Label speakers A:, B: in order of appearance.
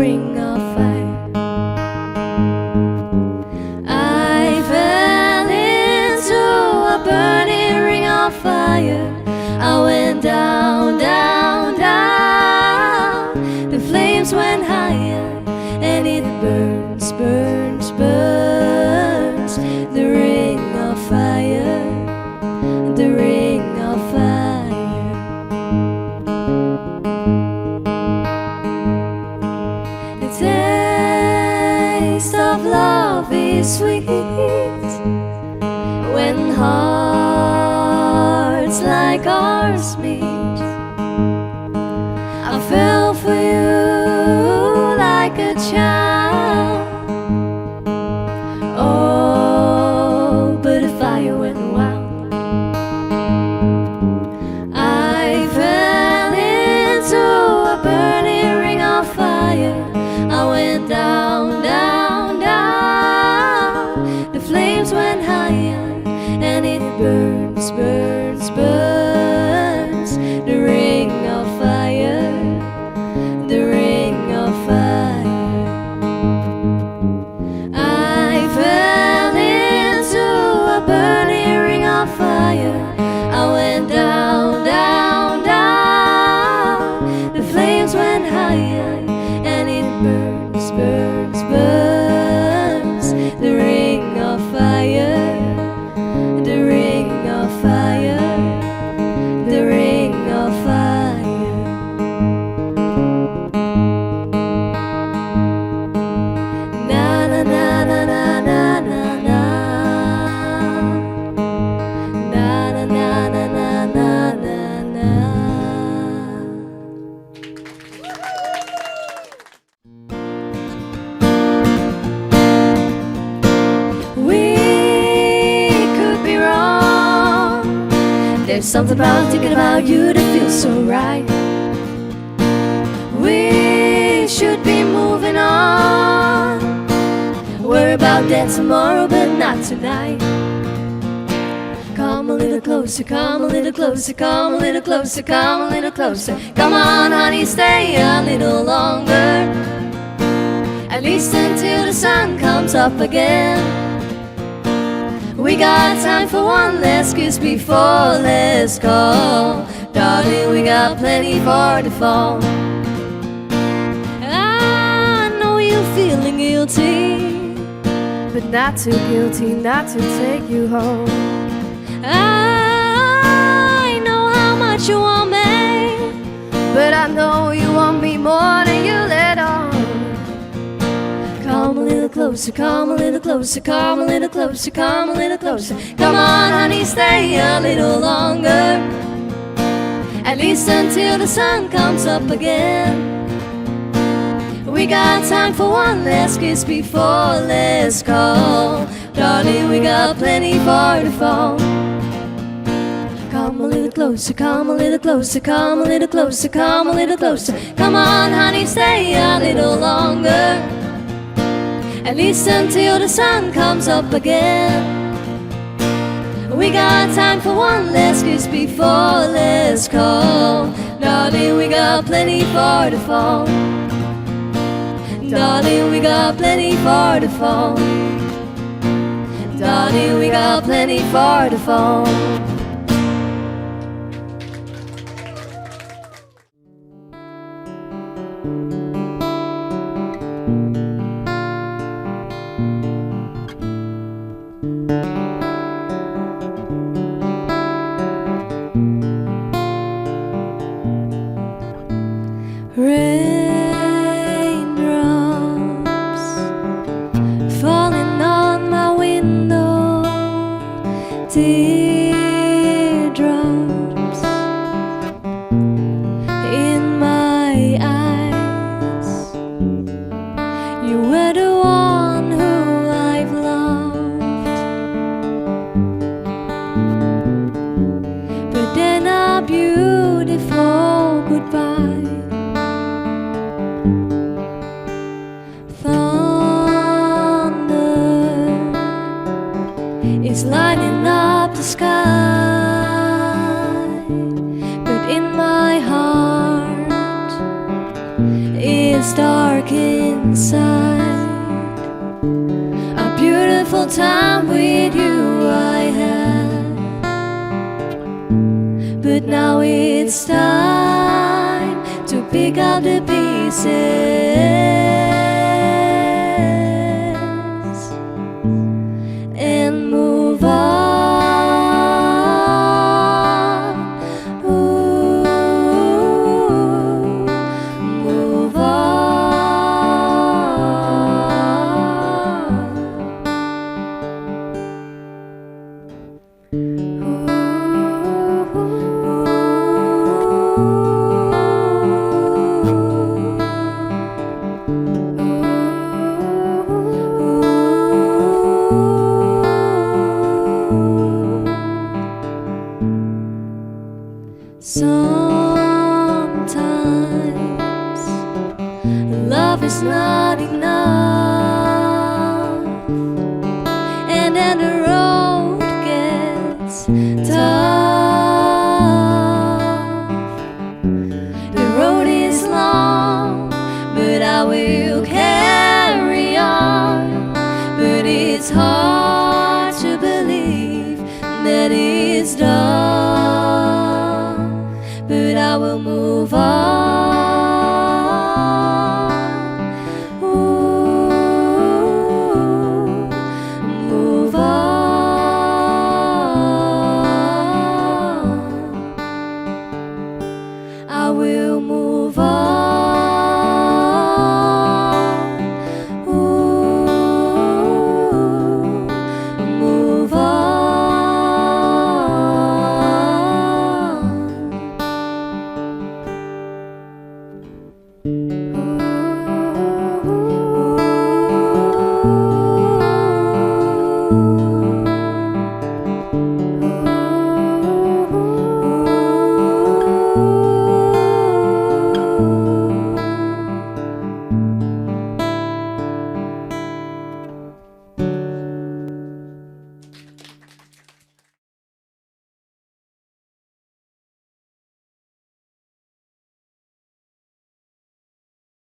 A: ring of fire. I fell into a burning ring of fire. I went down, down, down. The flames went higher, and it burns, burns, burns. The ring of fire, the ring of fire. The taste of love is sweet when hearts like ours meet. I fell for you like a child. Oh, but the fire went wild. I fell into a burning ring of fire. I went down, down, down. The flames went higher, and it burns, burns, burns. The ring of fire, the ring of fire. I fell into a burning ring of fire. I went down, down, down. The flames went higher, and it burns, burns, burns. The ring of fire, the ring of fire, the ring of fire. Na na na na na na na na. Na na na na na na na na. We could be wrong. There's something about thinking about you that feels so right. We should be moving on. Worry about that tomorrow, but not tonight. Come a little closer, come a little closer, come a little closer, come a little closer. Come on, honey, stay a little longer. At least until the sun comes up again. We got time for one last kiss before let's go. Darling, we got plenty for the fall. I know you're feeling guilty, but not too guilty not to take you home. I know how much you want me, but I know you want me more than you let on. Come a little closer, come a little closer, come a little closer, come a little closer. Come on, honey, stay a little longer. At least until the sun comes up again. We got time for one last kiss before let's go. Darling, we got plenty for the fall. Come a little closer, come a little closer, come a little closer, come a little closer. Come on, honey, stay a little longer. At least until the sun comes up again. We got time for one last kiss before let's go. Darling, we got plenty for the fall. Darling, we got plenty for the fall. Darling, we got plenty for the fall. Raindrops falling on my window, tears is dark inside. A beautiful time with you I had, but now it's time to pick up the pieces and move on. Ooh, move Sometimes love is not enough.